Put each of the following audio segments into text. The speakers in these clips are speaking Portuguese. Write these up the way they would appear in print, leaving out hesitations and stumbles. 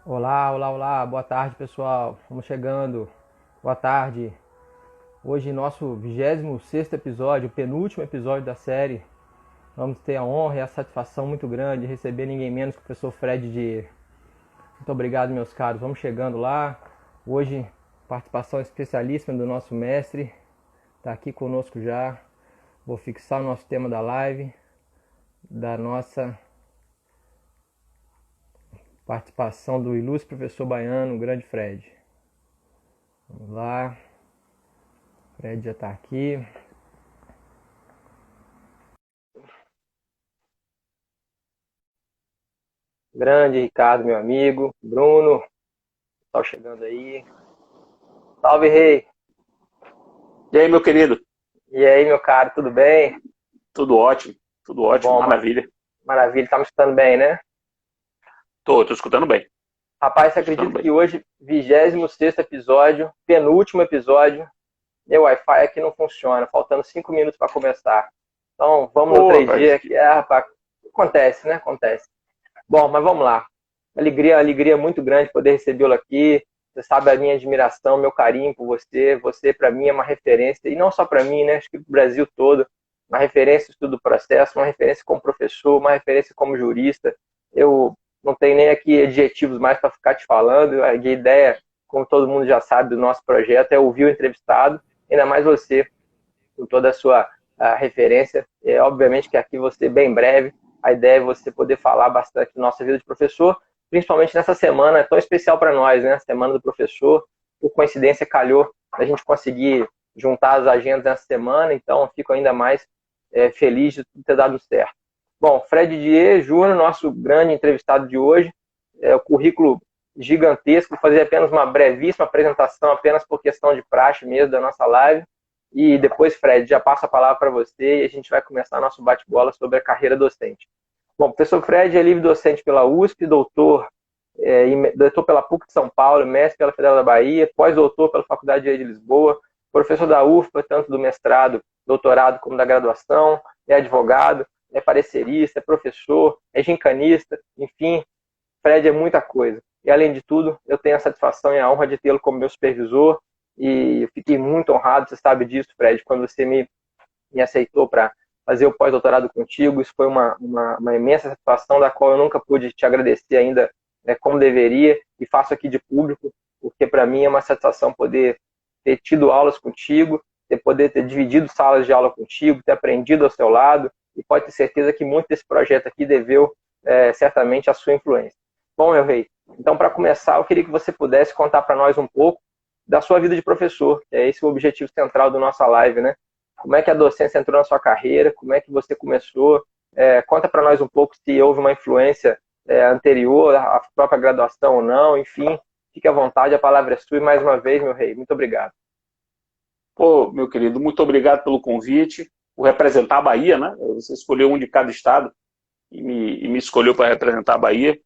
Olá, olá, olá, boa tarde pessoal, vamos chegando, boa tarde. Hoje nosso 26º episódio, penúltimo episódio da série. Vamos ter a honra e a satisfação muito grande de receber ninguém menos que o professor Fred Dier. Muito obrigado, meus caros, vamos chegando lá. Hoje, participação especialíssima do nosso mestre, está aqui conosco já. Vou fixar o nosso tema da live, da nossa participação do ilustre professor baiano, o grande Fred. Vamos lá. Fred já está aqui. Grande Ricardo, meu amigo. Bruno, tá chegando aí. Salve, Rei. E aí, meu querido? E aí, meu caro, tudo bem? Tudo Que ótimo, bom, maravilha. maravilha. Tá me escutando bem, né? Tô escutando bem, Rapaz, você tô escutando acredita que bem. hoje, 26º episódio, penúltimo episódio, meu Wi-Fi aqui não funciona, faltando 5 minutos para começar. Então, vamos no Pô, 3G rapaz, aqui. Rapaz, acontece, né? Acontece. Bom, mas vamos lá. Alegria muito grande poder recebê-lo aqui. Você sabe a minha admiração, meu carinho por você. Você, para mim, é uma referência, e não só para mim, né? Acho que para o Brasil todo. Uma referência no estudo do processo, uma referência como professor, uma referência como jurista. Eu não tenho nem aqui adjetivos mais para ficar te falando. A ideia, como todo mundo já sabe, do nosso projeto é ouvir o entrevistado, ainda mais você, com toda a sua referência. Obviamente que aqui você, bem breve, a ideia é você poder falar bastante da nossa vida de professor, principalmente nessa semana tão especial para nós, né? Semana do professor. Por coincidência, calhou a gente conseguir juntar as agendas nessa semana, então fico ainda mais feliz de ter dado certo. Bom, Fred Dier Júnior, nosso grande entrevistado de hoje, o currículo gigantesco, vou fazer apenas uma brevíssima apresentação, apenas por questão de praxe mesmo da nossa live. E depois, Fred, já passo a palavra para você e a gente vai começar nosso bate-bola sobre a carreira docente. Bom, o professor Fred é livre docente pela USP, doutor pela PUC de São Paulo, mestre pela Federal da Bahia, pós-doutor pela Faculdade de Direito de Lisboa, professor da UFPA, tanto do mestrado, doutorado como da graduação, é advogado, é parecerista, é professor, é gincanista, enfim, Fred é muita coisa. E além de tudo, eu tenho a satisfação e a honra de tê-lo como meu supervisor e eu fiquei muito honrado, você sabe disso, Fred, quando você me aceitou para fazer o pós-doutorado contigo. Isso foi uma imensa satisfação, da qual eu nunca pude te agradecer ainda, né, como deveria, e faço aqui de público, porque para mim é uma satisfação poder ter tido aulas contigo, poder ter dividido salas de aula contigo, ter aprendido ao seu lado, e pode ter certeza que muito desse projeto aqui deveu certamente a sua influência. Bom, meu rei, então para começar, eu queria que você pudesse contar para nós um pouco da sua vida de professor, que é esse o objetivo central da nossa live, né? Como é que a docência entrou na sua carreira? Como é que você começou? Conta para nós um pouco se houve uma influência anterior à própria graduação ou não. Enfim, fique à vontade, a palavra é sua. E mais uma vez, meu rei, muito obrigado. Pô, meu querido, muito obrigado pelo convite, por representar a Bahia, né? Você escolheu um de cada estado e me escolheu para representar a Bahia.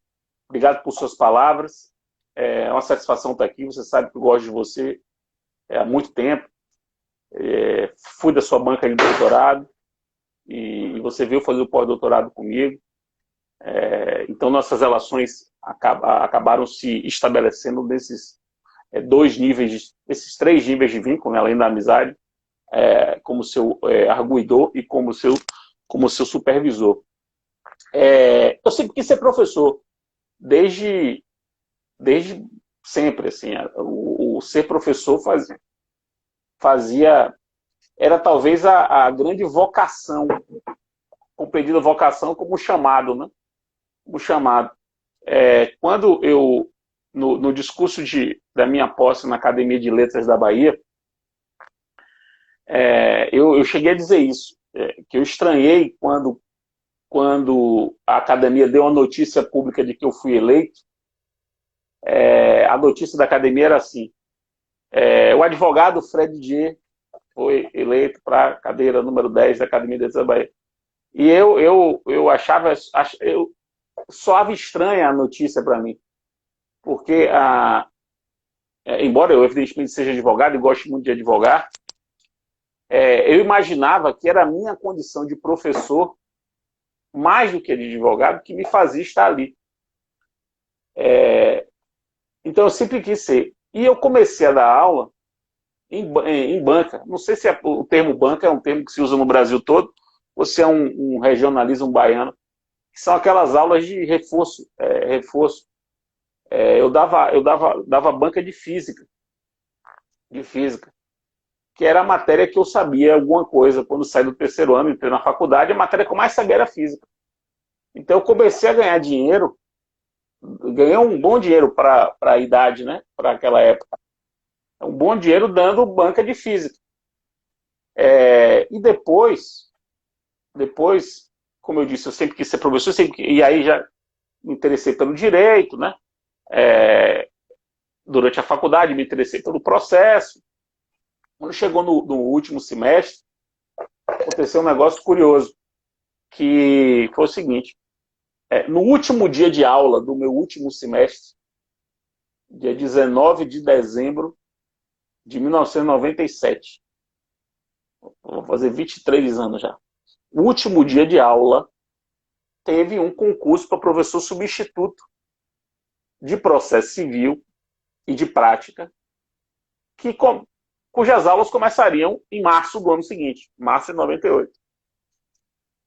Obrigado por suas palavras. É uma satisfação estar aqui. Você sabe que eu gosto de você há muito tempo. Fui da sua banca de doutorado e você veio fazer o pós-doutorado comigo. Então, nossas relações acabaram se estabelecendo nesses dois níveis, esses três níveis de vínculo, né, além da amizade, como seu arguidor e como seu supervisor. Eu sempre quis ser professor, desde, desde sempre. Assim, o ser professor fazia era talvez a grande vocação, compreendida vocação como chamado, né? Como chamado. Quando eu, no discurso da minha posse na Academia de Letras da Bahia, eu cheguei a dizer isso, que eu estranhei quando a academia deu a notícia pública de que eu fui eleito. A notícia da academia era assim: o advogado Fred Dier foi eleito para a cadeira número 10 da Academia de Letras da Bahia. E eu achava, eu soava estranha a notícia para mim, porque embora eu evidentemente seja advogado e goste muito de advogar, eu imaginava que era a minha condição de professor, mais do que de advogado, que me fazia estar ali. Então eu sempre quis ser. E eu comecei a dar aula em banca. Não sei se o termo banca é um termo que se usa no Brasil todo, ou se é um regionalismo baiano, que são aquelas aulas de reforço. Eu dava banca de física, que era a matéria que eu sabia alguma coisa quando saí do terceiro ano, entrei na faculdade, a matéria que eu mais sabia era física. Então eu comecei a ganhar dinheiro, ganhei um bom dinheiro para a idade, né? Para aquela época. Um bom dinheiro dando banca de física. E depois, como eu disse, eu sempre quis ser professor, e aí já me interessei pelo direito, né? Durante a faculdade, me interessei pelo processo. Quando chegou no último semestre, aconteceu um negócio curioso, que foi o seguinte: no último dia de aula do meu último semestre, dia 19 de dezembro de 1997, vou fazer 23 anos já, o último dia de aula, teve um concurso para professor substituto de processo civil e de prática, cujas aulas começariam em março do ano seguinte, março de 98.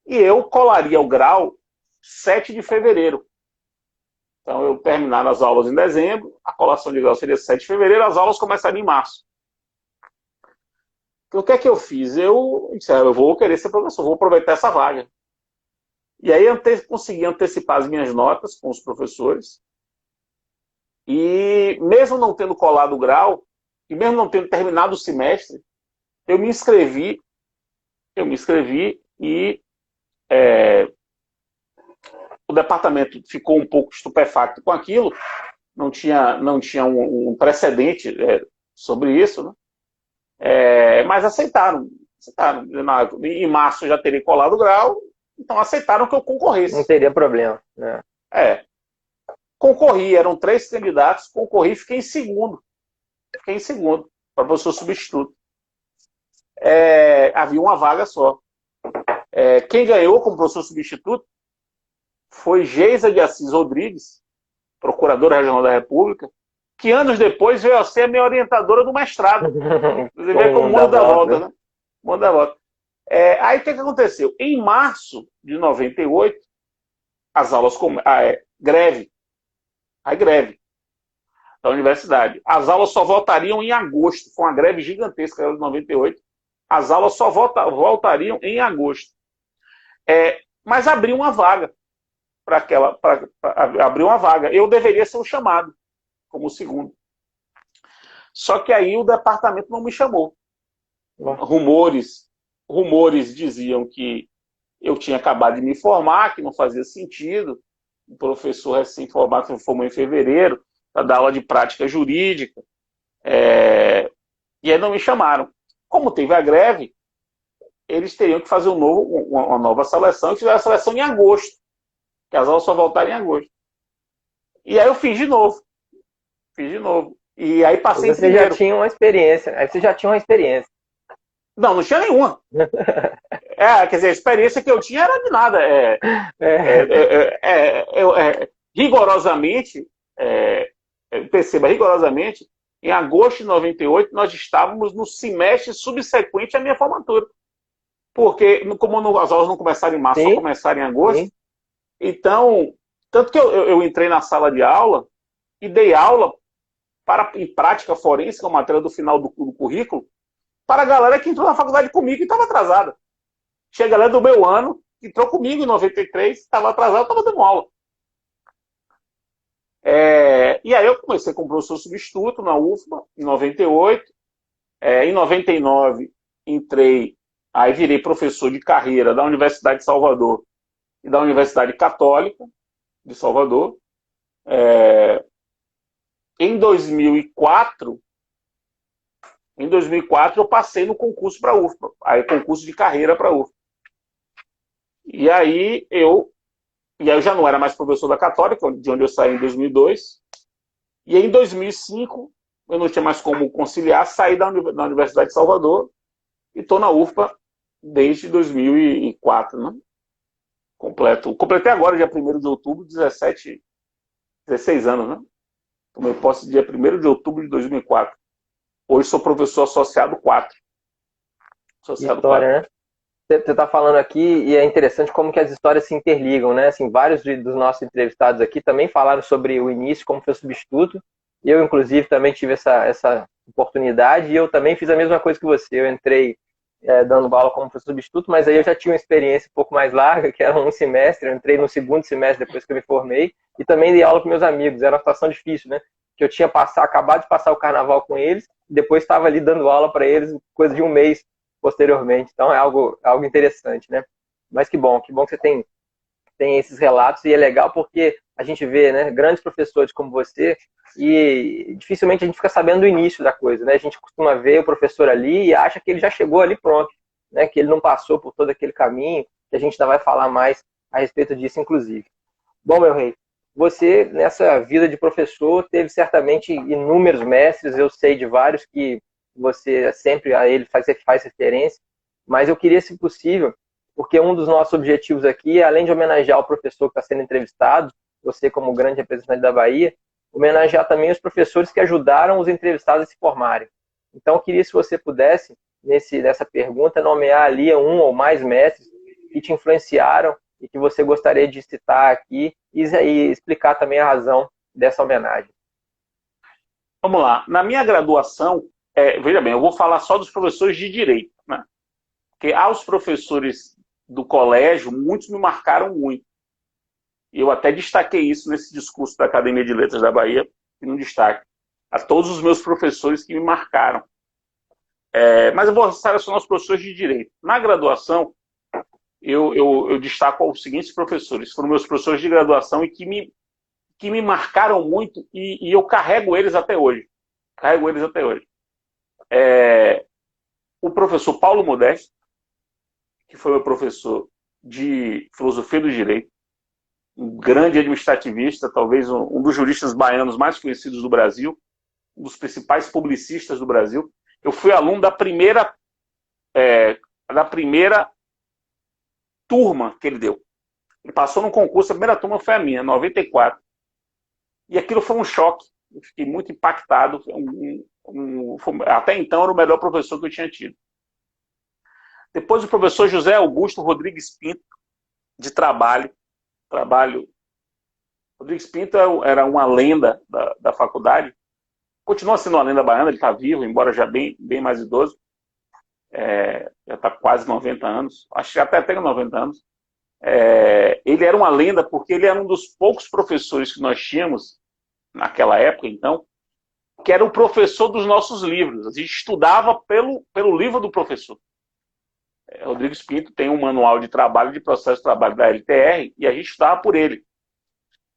E eu colaria o grau 7 de fevereiro. Então, eu terminar as aulas em dezembro, a colação de grau seria 7 de fevereiro, as aulas começariam em março. Então, o que é que eu fiz? Eu disse, eu vou querer ser professor, vou aproveitar essa vaga. E aí consegui antecipar as minhas notas com os professores. E mesmo não tendo colado o grau, e mesmo não tendo terminado o semestre, eu me inscrevi e o departamento ficou um pouco estupefacto com aquilo, não tinha um precedente sobre isso, né? Mas aceitaram. Em março eu já teria colado o grau, então aceitaram que eu concorresse. Não teria problema, né? Concorri, eram 3 candidatos, concorri e fiquei em segundo, para professor substituto. Havia uma vaga só. Quem ganhou como professor substituto foi Geisa de Assis Rodrigues, procuradora regional da República, que anos depois veio a ser a minha orientadora do mestrado. Você vê como mundo dá volta, né? Mundo dá volta. Aí o que aconteceu? Em março de 98, as aulas greve da universidade. As aulas só voltariam em agosto. Foi uma greve gigantesca de 98. As aulas só voltariam em agosto. Mas abriu uma vaga abriu uma vaga. Eu deveria ser o chamado como segundo. Só que aí o departamento não me chamou. Rumores diziam que eu tinha acabado de me formar, que não fazia sentido. O professor recém-formado se formou em fevereiro, para dar aula de prática jurídica. E aí não me chamaram. Como teve a greve, eles teriam que fazer uma nova seleção, e fizeram a seleção em agosto, que as aulas só voltaram em agosto. E aí eu fiz de novo. E aí passei em primeiro. Aí você já tinha uma experiência. Não tinha nenhuma. Quer dizer, a experiência que eu tinha era de nada. Rigorosamente, perceba, rigorosamente, em agosto de 98, nós estávamos no semestre subsequente à minha formatura. Porque, como as aulas não começaram em março, só começaram em agosto, sim. Então, tanto que eu entrei na sala de aula e dei aula em prática forense, que é uma matéria do final do currículo, para a galera que entrou na faculdade comigo e estava atrasada. Tinha a galera do meu ano, que entrou comigo em 93, estava atrasada, estava dando aula. E aí eu comecei como professor substituto na UFBA, em 98. Em 99, aí virei professor de carreira da Universidade de Salvador e da Universidade Católica de Salvador. Em 2004, eu passei no concurso para a UFBA, concurso de carreira para a UFBA. E aí eu já não era mais professor da Católica, de onde eu saí em 2002. E aí, em 2005, eu não tinha mais como conciliar, saí da Universidade de Salvador e estou na UFBA desde 2004, né? Completei agora, dia 1º de outubro, 16 anos, né? Tomei posse dia 1º de outubro de 2004. Hoje sou professor associado 4. Associado 4. História, né? Você está falando aqui e é interessante como que as histórias se interligam, né? Assim, vários dos nossos entrevistados aqui também falaram sobre o início, como foi o substituto. Eu, inclusive, também tive essa oportunidade e eu também fiz a mesma coisa que você. Eu entrei dando aula como professor substituto, mas aí eu já tinha uma experiência um pouco mais larga, que era um semestre. Eu entrei no segundo semestre depois que eu me formei e também dei aula com meus amigos. Era uma situação difícil, né? Que eu tinha acabado de passar o carnaval com eles e depois estava ali dando aula para eles, coisa de um mês posteriormente. Então é algo interessante, né? Mas que bom que você tem esses relatos e é legal porque a gente vê, né, grandes professores como você e dificilmente a gente fica sabendo do início da coisa, né? A gente costuma ver o professor ali e acha que ele já chegou ali pronto, né? Que ele não passou por todo aquele caminho, que a gente ainda vai falar mais a respeito disso, inclusive. Bom, meu rei, você nessa vida de professor teve certamente inúmeros mestres, eu sei de vários que você sempre a ele faz referência, mas eu queria, se possível, porque um dos nossos objetivos aqui é, além de homenagear o professor que está sendo entrevistado, você como grande representante da Bahia, homenagear também os professores que ajudaram os entrevistados a se formarem. Então, eu queria, se você pudesse, nessa pergunta, nomear ali um ou mais mestres que te influenciaram e que você gostaria de citar aqui e explicar também a razão dessa homenagem. Vamos lá. Na minha graduação, veja bem, eu vou falar só dos professores de direito, né? Porque aos professores do colégio, muitos me marcaram muito. Eu até destaquei isso nesse discurso da Academia de Letras da Bahia, em um destaque. A todos os meus professores que me marcaram. Mas eu vou selecionar os professores de direito. Na graduação, eu destaco os seguintes professores. Foram meus professores de graduação e que me marcaram muito e eu carrego eles até hoje. Carrego eles até hoje. O professor Paulo Modesto, que foi meu professor de filosofia do direito, um grande administrativista, talvez um dos juristas baianos mais conhecidos do Brasil, um dos principais publicistas do Brasil. Eu fui aluno da primeira turma que ele deu. Ele passou no concurso, a primeira turma foi a minha, 94. E aquilo foi um choque. Eu fiquei muito impactado. Até então era o melhor professor que eu tinha tido. Depois o professor José Augusto Rodrigues Pinto, de trabalho. Rodrigues Pinto era uma lenda da faculdade. Continua sendo uma lenda baiana, ele está vivo, embora já bem mais idoso. Já está quase 90 anos. Acho que até tem 90 anos. Ele era uma lenda porque ele era um dos poucos professores que nós tínhamos naquela época, então, que era o professor dos nossos livros. A gente estudava pelo livro do professor. Rodrigues Pinto tem um manual de trabalho, de processo de trabalho da LTR, e a gente estudava por ele.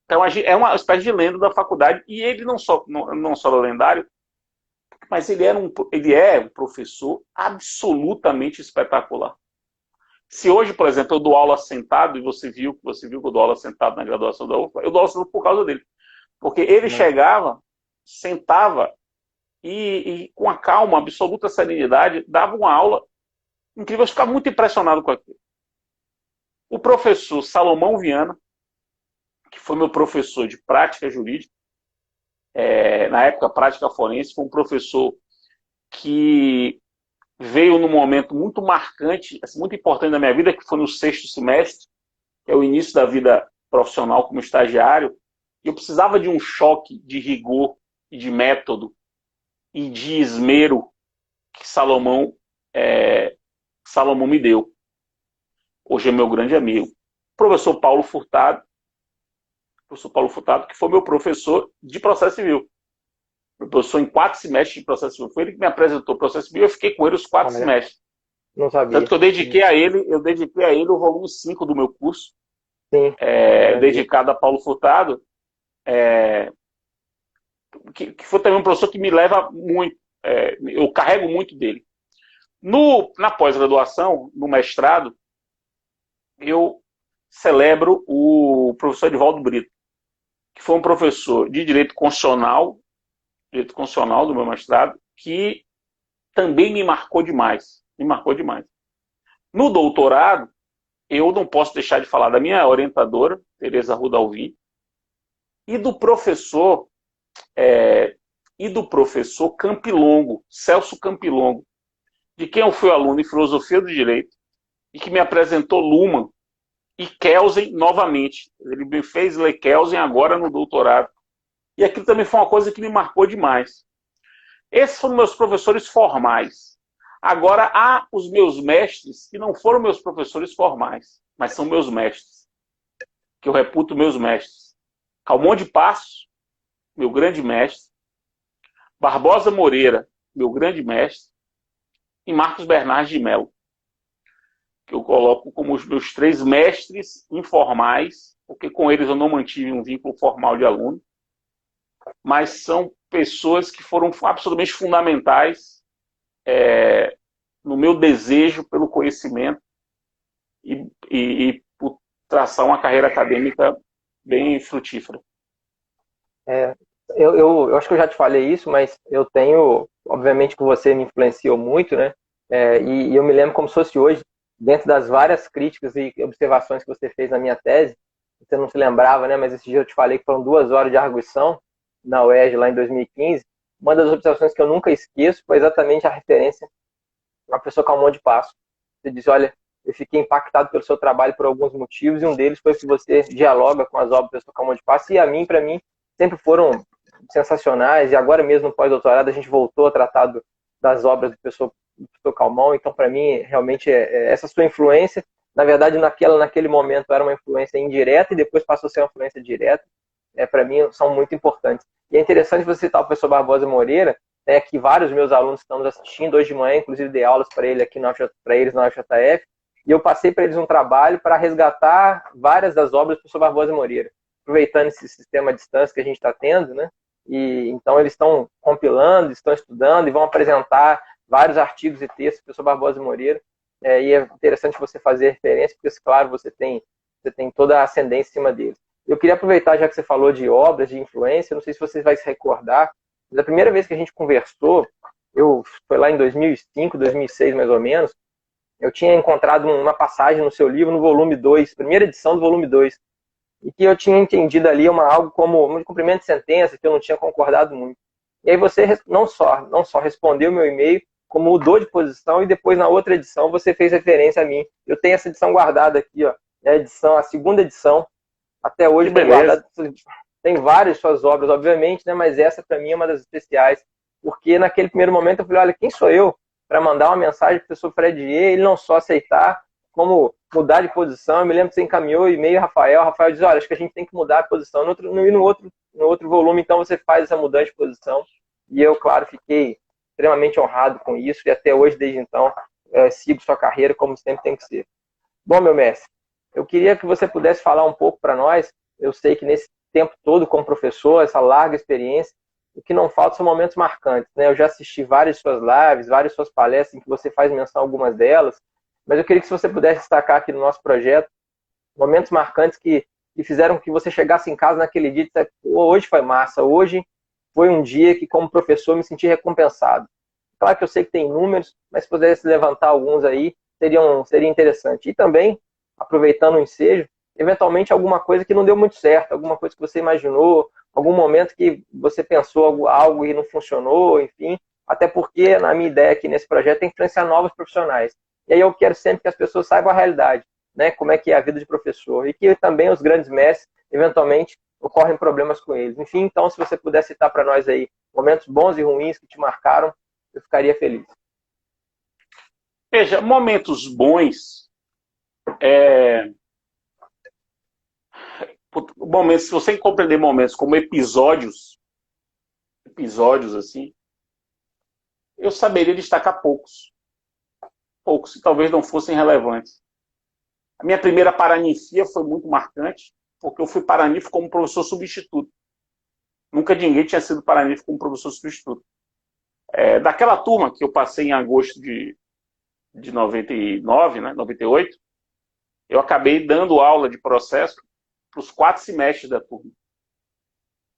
Então, é uma espécie de lenda da faculdade, e ele não só lendário, mas ele é um professor absolutamente espetacular. Se hoje, por exemplo, eu dou aula sentado, e você viu que eu dou aula sentado na graduação da UFBA, eu dou aula sentado por causa dele. Porque ele chegava, sentava e com a calma, absoluta serenidade, dava uma aula incrível. Eu ficava muito impressionado com aquilo. O professor Salomão Viana, que foi meu professor de prática jurídica, na época prática forense, foi um professor que veio num momento muito marcante, muito importante na minha vida, que foi no 6º semestre, que é o início da vida profissional como estagiário. Eu precisava de um choque de rigor e de método e de esmero que Salomão me deu. Hoje é meu grande amigo. O professor Paulo Furtado, que foi meu professor de processo civil. Meu professor em 4 semestres de processo civil. Foi ele que me apresentou o processo civil e eu fiquei com ele os 4 semestres. Não sabia. Tanto que eu dediquei a ele o volume 5 do meu curso, Sim, dedicado a Paulo Furtado, que foi também um professor que me leva muito, eu carrego muito dele. Na pós-graduação, no mestrado, eu celebro o professor Edivaldo Brito, que foi um professor de direito constitucional do meu mestrado, que também me marcou demais. No doutorado, eu não posso deixar de falar da minha orientadora, Tereza Rudalvin, e do professor e do professor Campilongo, Celso Campilongo, de quem eu fui aluno em Filosofia do Direito, e que me apresentou Luhmann e Kelsen novamente. Ele me fez ler Kelsen agora no doutorado. E aquilo também foi uma coisa que me marcou demais. Esses foram meus professores formais. Agora, há os meus mestres que não foram meus professores formais, mas são meus mestres, que eu reputo meus mestres. Calmon de Passos, meu grande mestre. Barbosa Moreira, meu grande mestre. E Marcos Bernardes de Mello, que eu coloco como os meus 3 mestres informais, porque com eles eu não mantive um vínculo formal de aluno, mas são pessoas que foram absolutamente fundamentais no meu desejo pelo conhecimento e por traçar uma carreira acadêmica bem frutífera. Eu acho que eu já te falei isso, mas eu tenho, obviamente que você me influenciou muito, né? E eu me lembro como se fosse hoje, dentro das várias críticas e observações que você fez na minha tese, você não se lembrava, né? Mas esse dia eu te falei que foram 2 horas de arguição na UERJ lá em 2015. Uma das observações que eu nunca esqueço foi exatamente a referência ao professor Calmon de Passos. Você disse, olha, eu fiquei impactado pelo seu trabalho por alguns motivos, e um deles foi que você dialoga com as obras do professor Calmon de Passos, e para mim, sempre foram sensacionais, e agora mesmo no pós-doutorado a gente voltou a tratar das obras do professor Calmon, então para mim realmente essa sua influência, na verdade naquele momento era uma influência indireta e depois passou a ser uma influência direta, para mim são muito importantes. E é interessante você citar o professor Barbosa Moreira, que vários meus alunos estão nos assistindo hoje de manhã, inclusive dei aulas para eles na UFJF, e eu passei para eles um trabalho para resgatar várias das obras do professor Barbosa Moreira, aproveitando esse sistema à distância que a gente está tendo, né? E então eles estão compilando, estão estudando e vão apresentar vários artigos e textos do professor Barbosa Moreira. E é interessante você fazer referência, porque, claro, você tem toda a ascendência em cima deles. Eu queria aproveitar, já que você falou de obras, de influência, não sei se você vai se recordar, mas a primeira vez que a gente conversou, foi lá em 2005, 2006 mais ou menos, eu tinha encontrado uma passagem no seu livro, no volume 2, primeira edição do volume 2, e que eu tinha entendido ali algo como um cumprimento de sentença, que eu não tinha concordado muito. E aí você não só respondeu meu e-mail, como mudou de posição, e depois na outra edição você fez referência a mim. Eu tenho essa edição guardada aqui, ó, a segunda edição, até hoje tem guardado, tem várias suas obras, obviamente, né, mas essa para mim é uma das especiais, porque naquele primeiro momento eu falei, olha, quem sou eu para mandar uma mensagem para o professor Fred E, ele não só aceitar, como mudar de posição. Eu me lembro que você encaminhou e-mail Rafael diz, olha, acho que a gente tem que mudar de posição. No outro volume, então, você faz essa mudança de posição. E eu, claro, fiquei extremamente honrado com isso, e até hoje, desde então, sigo sua carreira como sempre tem que ser. Bom, meu mestre, eu queria que você pudesse falar um pouco para nós. Eu sei que nesse tempo todo como professor, essa larga experiência, o que não falta são momentos marcantes, né? Eu já assisti várias suas lives, várias suas palestras em que você faz menção a algumas delas, mas eu queria que você pudesse destacar aqui no nosso projeto momentos marcantes que fizeram com que você chegasse em casa naquele dia e dissesse, hoje foi massa, hoje foi um dia que, como professor, me senti recompensado. Claro que eu sei que tem números, mas se pudesse levantar alguns aí, seria interessante. E também, aproveitando o ensejo, eventualmente alguma coisa que não deu muito certo, alguma coisa que você imaginou, algum momento que você pensou algo e não funcionou, enfim. Até porque, na minha ideia aqui nesse projeto, é influenciar novos profissionais. E aí eu quero sempre que as pessoas saibam a realidade, né? Como é que é a vida de professor. E que também os grandes mestres, eventualmente, ocorrem problemas com eles. Enfim, então, se você puder citar para nós aí momentos bons e ruins que te marcaram, eu ficaria feliz. Veja, momentos bons, momentos, se você compreender momentos como episódios assim, eu saberia destacar poucos, e talvez não fossem relevantes. A minha primeira paranifia foi muito marcante, porque eu fui paranifo como professor substituto. Nunca ninguém tinha sido paranifo como professor substituto. Daquela turma que eu passei em agosto de 99, né, 98, eu acabei dando aula de processo para os 4 semestres da turma.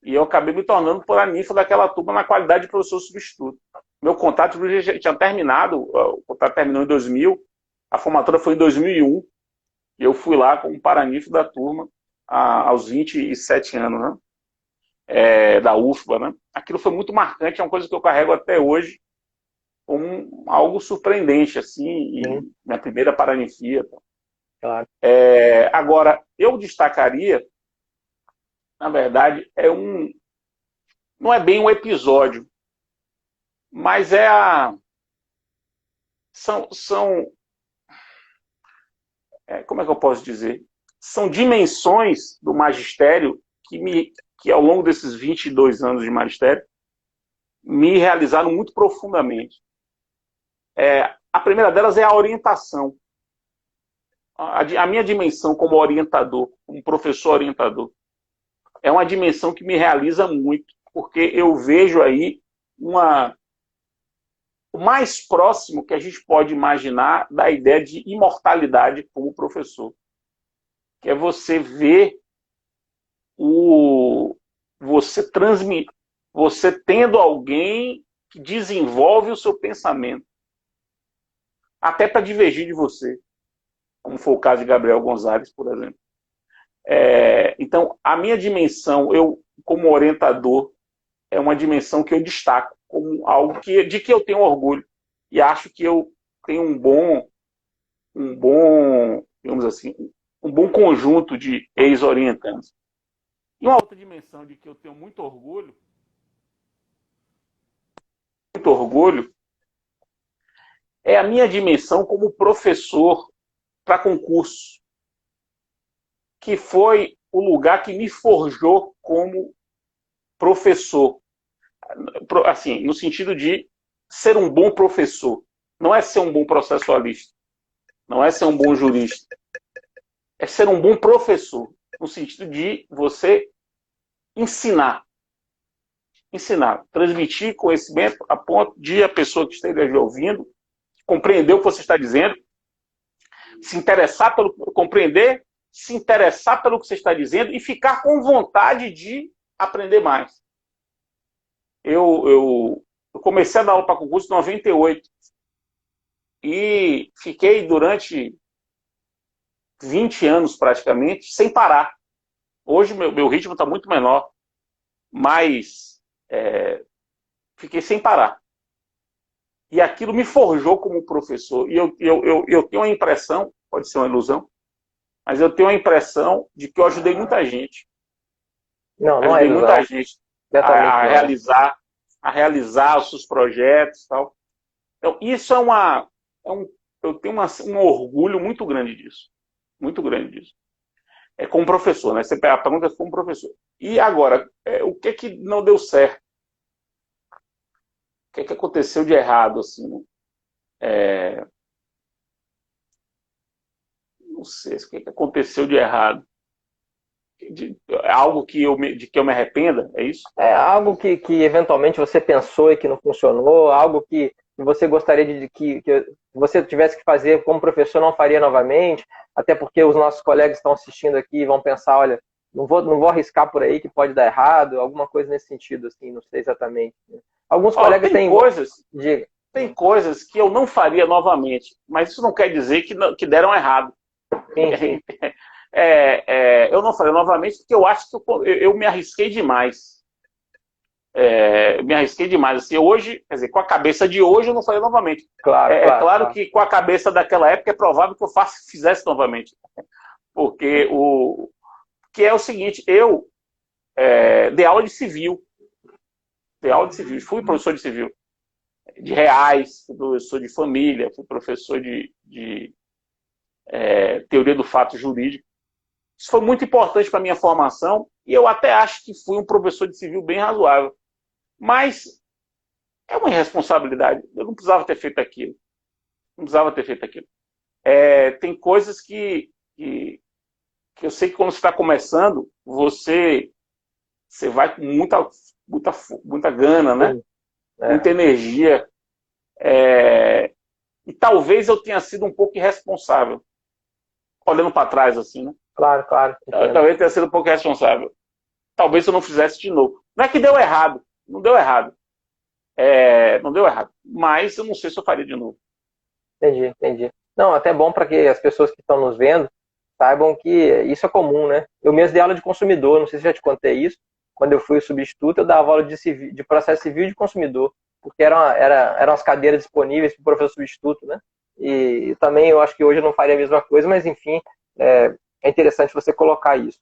E eu acabei me tornando paranifo daquela turma na qualidade de professor substituto. Meu contrato já tinha terminado, o contrato terminou em 2000, a formatura foi em 2001, e eu fui lá como paranifo da turma aos 27 anos. Né? da UFBA, né? Aquilo foi muito marcante, é uma coisa que eu carrego até hoje como algo surpreendente, assim, e minha primeira Paralimpíada. Claro. Agora, eu destacaria, na verdade, não é bem um episódio, mas como é que eu posso dizer? São dimensões do magistério que ao longo desses 22 anos de magistério, me realizaram muito profundamente. A primeira delas é a orientação. A minha dimensão como orientador, como professor orientador, é uma dimensão que me realiza muito, porque eu vejo aí o mais próximo que a gente pode imaginar da ideia de imortalidade como professor, que é você ver você tendo alguém que desenvolve o seu pensamento, até para divergir de você, como foi o caso de Gabriel Gonzalez, por exemplo. Então, a minha dimensão, eu como orientador, é uma dimensão que eu destaco como algo de que eu tenho orgulho e acho que eu tenho digamos assim, um bom conjunto de ex-orientandos. E uma outra dimensão de que eu tenho muito orgulho, é a minha dimensão como professor para concurso, que foi o lugar que me forjou como professor. Assim, no sentido de ser um bom professor. Não é ser um bom processualista. Não é ser um bom jurista. É ser um bom professor. No sentido de você ensinar. Transmitir conhecimento a ponto de a pessoa que esteja ouvindo compreender o que você está dizendo, compreender, se interessar pelo que você está dizendo e ficar com vontade de aprender mais. Eu comecei a dar aula para concurso em 98 e fiquei durante 20 anos praticamente sem parar. Hoje meu ritmo está muito menor, mas fiquei sem parar. E aquilo me forjou como professor. E eu tenho a impressão, pode ser uma ilusão, mas eu tenho a impressão de que eu ajudei muita gente. Não é ajudei ilusão. muita gente a realizar os seus projetos e tal. Então, isso eu tenho um orgulho muito grande disso. Muito grande disso. Como professor, né? Você pega a pergunta como professor. E agora, o que não deu certo? O que aconteceu de errado, assim, né? Não sei o que aconteceu de errado. Algo de que eu me arrependa, é isso? Algo que eventualmente você pensou e que não funcionou, algo que você gostaria de que você tivesse que fazer como professor, não faria novamente, até porque os nossos colegas estão assistindo aqui e vão pensar, olha, não vou arriscar por aí que pode dar errado, alguma coisa nesse sentido, assim, não sei exatamente. Alguns colegas têm coisas. Tem coisas que eu não faria novamente, mas isso não quer dizer que deram errado. Sim. Eu não faria novamente porque eu acho que eu me arrisquei demais. Me arrisquei demais. Assim, hoje, quer dizer, com a cabeça de hoje, eu não faria novamente. Claro que com a cabeça daquela época é provável que eu fizesse novamente. Porque que é o seguinte, eu dei aula de civil. Fui professor de civil. De reais, fui professor de família, fui professor de teoria do fato jurídico. Isso foi muito importante para a minha formação e eu até acho que fui um professor de civil bem razoável. Mas é uma irresponsabilidade. Eu não precisava ter feito aquilo. Tem coisas que eu sei que quando você está começando, você vai com muita gana, né? Muita energia. E talvez eu tenha sido um pouco irresponsável. Olhando para trás, assim, né? Claro. Entendo. Talvez tenha sido um pouco irresponsável. Talvez eu não fizesse de novo. Não é que deu errado. Não deu errado. Não deu errado. Mas eu não sei se eu faria de novo. Entendi. Não, até bom para que as pessoas que estão nos vendo saibam que isso é comum, né? Eu mesmo dei aula de consumidor, não sei se já te contei isso. quando eu fui o substituto, eu dava aula de processo civil e de consumidor, porque eram as cadeiras disponíveis para o professor substituto, né? E também eu acho que hoje eu não faria a mesma coisa, mas enfim, é interessante você colocar isso.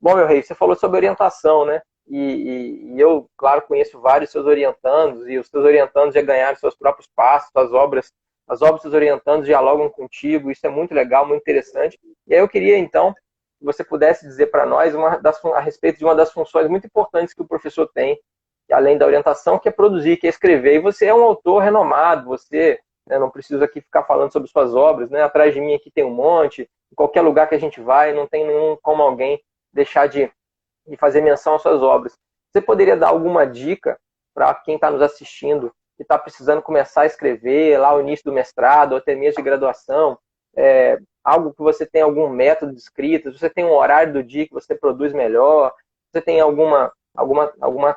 Bom, meu rei, você falou sobre orientação, né? E eu, claro, conheço vários seus orientandos, e os seus orientandos já ganharam seus próprios passos, suas obras, as obras dos seus orientandos dialogam contigo, isso é muito legal, muito interessante. E aí eu queria, então, que você pudesse dizer para nós a respeito de uma das funções muito importantes que o professor tem, além da orientação, que é produzir, que é escrever. E você é um autor renomado, você, né, não precisa aqui ficar falando sobre suas obras, né? Atrás de mim aqui tem um monte, em qualquer lugar que a gente vai, não tem nenhum como alguém deixar de fazer menção às suas obras. Você poderia dar alguma dica para quem está nos assistindo, que está precisando começar a escrever lá o início do mestrado, ou até mesmo de graduação, algo que você tem algum método de escrita, você tem um horário do dia que você produz melhor, você tem alguma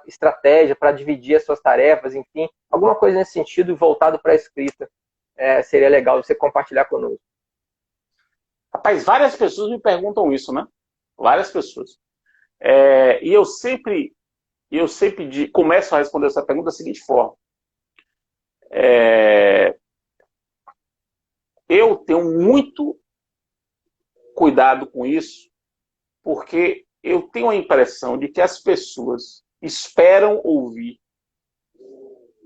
estratégia para dividir as suas tarefas, enfim, alguma coisa nesse sentido voltado para a escrita, seria legal você compartilhar conosco. Rapaz, várias pessoas me perguntam isso, né? Várias pessoas. E eu sempre começo a responder essa pergunta da seguinte forma. Eu tenho muito cuidado com isso, porque eu tenho a impressão de que as pessoas esperam ouvir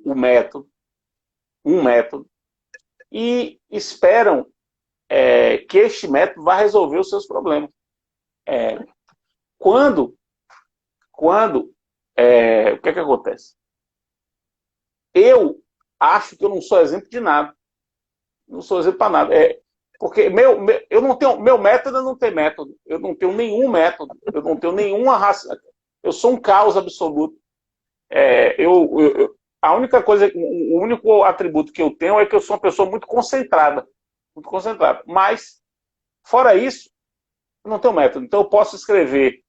um método, e esperam que este método vá resolver os seus problemas. O que é que acontece? Eu acho que eu não sou exemplo de nada. Não sou exemplo para nada. Porque eu não tenho, meu método não tem método. Eu não tenho nenhum método. Eu não tenho nenhuma raça. Eu sou um caos absoluto. A única coisa, o único atributo que eu tenho é que eu sou uma pessoa muito concentrada. Muito concentrada. Mas, fora isso, eu não tenho método. Então, eu posso escrever,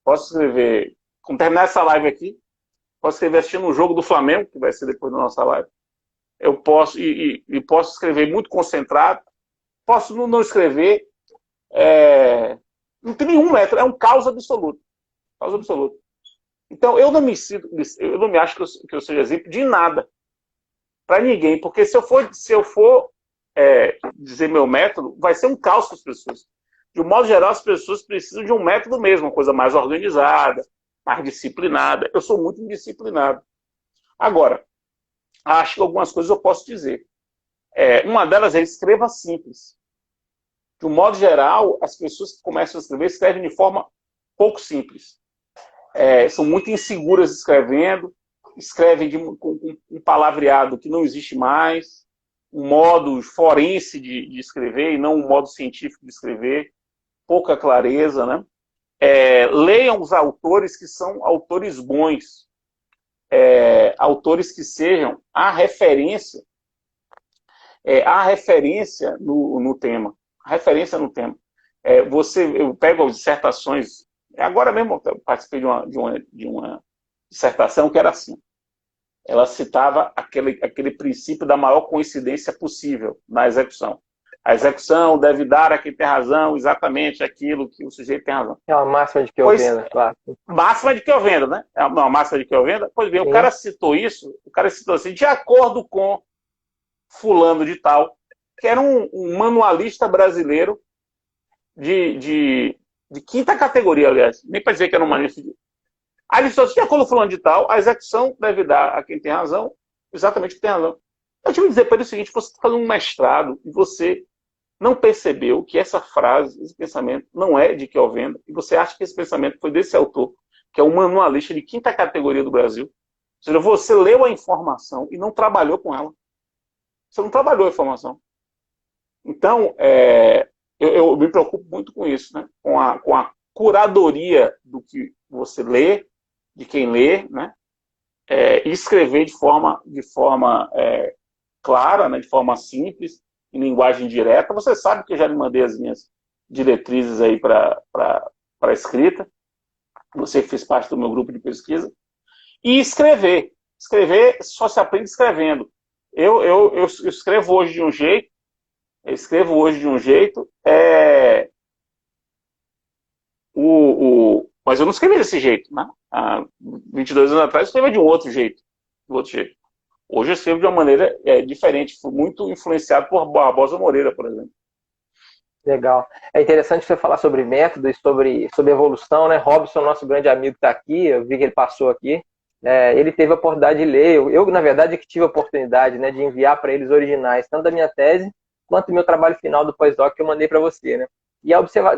quando terminar essa live aqui, posso escrever assistindo um jogo do Flamengo, que vai ser depois da nossa live. Eu posso, posso escrever muito concentrado, posso não escrever, não tem nenhum método, é um caos absoluto. Caos absoluto. Então, eu não me acho que eu seja exemplo de nada, para ninguém, porque se eu for dizer meu método, vai ser um caos para as pessoas. De um modo geral, as pessoas precisam de um método mesmo, uma coisa mais organizada, mais disciplinada. Eu sou muito indisciplinado. Agora, acho que algumas coisas eu posso dizer. Uma delas é escreva simples. De um modo geral, as pessoas que começam a escrever escrevem de forma pouco simples. São muito inseguras escrevendo, escrevem com um palavreado que não existe mais, um modo forense de escrever e não um modo científico de escrever, pouca clareza, né? Leiam os autores que são autores bons, autores que sejam a referência no tema. A referência no tema. Eu pego as dissertações, agora mesmo eu participei de uma dissertação que era assim. Ela citava aquele princípio da maior coincidência possível na execução. A execução deve dar a quem tem razão exatamente aquilo que o sujeito tem razão. É uma máxima de que eu venda, claro. Máxima de que eu venda, né? É uma máxima de que eu venda. Pois bem, o cara citou isso, o cara citou assim, de acordo com fulano de tal, que era um manualista brasileiro de quinta categoria, aliás. Nem para dizer que era um manualista de... Aí ele falou assim, de acordo com fulano de tal, a execução deve dar a quem tem razão exatamente o que tem razão. Eu tive que dizer para ele o seguinte, você está fazendo um mestrado e você não percebeu que essa frase, esse pensamento, não é de Keovenda, e você acha que esse pensamento foi desse autor, que é um manualista de quinta categoria do Brasil. Ou seja, você leu a informação e não trabalhou com ela. Você não trabalhou a informação. Então, eu me preocupo muito com isso, né? Com a curadoria do que você lê, de quem lê, né? E escrever de forma clara, né? De forma simples, em linguagem direta. Você sabe que eu já lhe mandei as minhas diretrizes aí para a escrita. Você fez parte do meu grupo de pesquisa. E escrever. Escrever só se aprende escrevendo. Eu escrevo hoje de um jeito. Mas eu não escrevi desse jeito, né? Há 22 anos atrás eu escrevia de um outro jeito. Hoje eu escrevo de uma maneira diferente. Fui muito influenciado por Barbosa Moreira, por exemplo. Legal. É interessante você falar sobre método e sobre evolução, né? Robson, nosso grande amigo, está aqui, eu vi que ele passou aqui. Ele teve a oportunidade de ler. Eu, na verdade, que tive a oportunidade, né, de enviar para eles originais, tanto da minha tese, quanto do meu trabalho final do pós-doc que eu mandei para você, né? E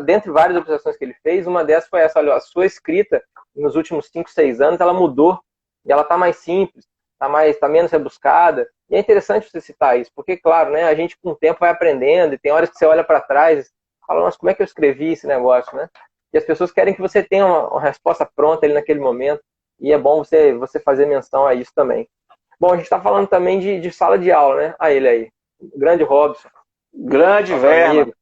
dentre várias observações que ele fez, uma dessas foi essa: olha, a sua escrita, nos últimos 5, 6 anos, ela mudou, e ela está mais simples, tá menos rebuscada. E é interessante você citar isso, porque, claro, né, a gente com o tempo vai aprendendo, e tem horas que você olha para trás e fala, nossa, como é que eu escrevi esse negócio, né? E as pessoas querem que você tenha uma resposta pronta ali naquele momento, e é bom você fazer menção a isso também. Bom, a gente está falando também de sala de aula, né? Ele aí, o grande Robson. Grande Verna.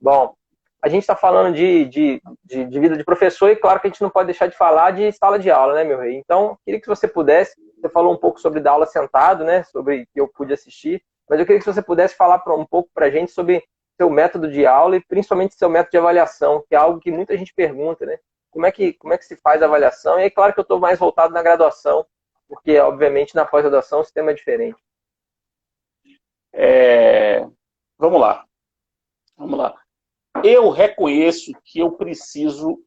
Bom, a gente está falando de vida de professor, e claro que a gente não pode deixar de falar de sala de aula, né, meu rei? Então, queria que você pudesse, você falou um pouco sobre dar aula sentado, né, sobre que eu pude assistir, mas eu queria que você pudesse falar um pouco para a gente sobre seu método de aula e principalmente seu método de avaliação, que é algo que muita gente pergunta, né? Como é que se faz a avaliação? E aí, claro que eu estou mais voltado na graduação, porque, obviamente, na pós-graduação o sistema é diferente. Vamos lá. Eu reconheço que eu preciso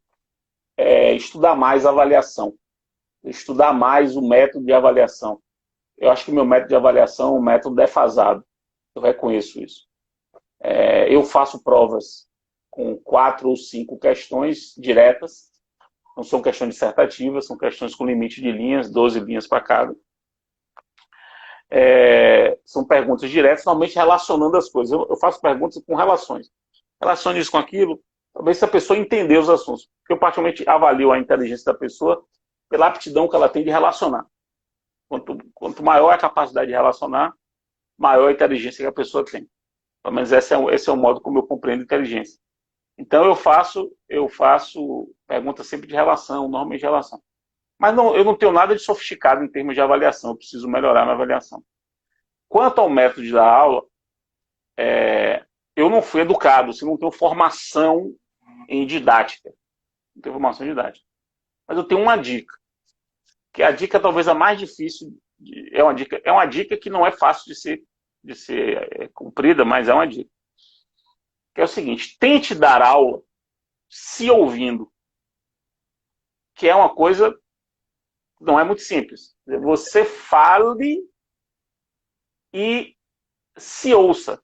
estudar mais a avaliação, estudar mais o método de avaliação. Eu acho que o meu método de avaliação é um método defasado. Eu reconheço isso. Eu faço provas com 4 ou 5 questões diretas. Não são questões dissertativas, são questões com limite de linhas, 12 linhas para cada. São perguntas diretas, normalmente relacionando as coisas. Eu faço perguntas com relações. Relacione isso com aquilo, talvez se a pessoa entender os assuntos. Porque eu particularmente avalio a inteligência da pessoa pela aptidão que ela tem de relacionar. Quanto maior a capacidade de relacionar, maior a inteligência que a pessoa tem. Pelo menos esse é o modo como eu compreendo inteligência. Então eu faço perguntas sempre de relação, normalmente de relação. Mas eu não tenho nada de sofisticado em termos de avaliação, eu preciso melhorar minha avaliação. Quanto ao método da aula, eu não fui educado, eu não tenho formação em didática. Não tenho formação em didática. Mas eu tenho uma dica, que é a dica talvez a mais difícil, é uma dica que não é fácil de ser cumprida, mas é uma dica. Que é o seguinte: tente dar aula se ouvindo, que é uma coisa que não é muito simples. Você fale e se ouça,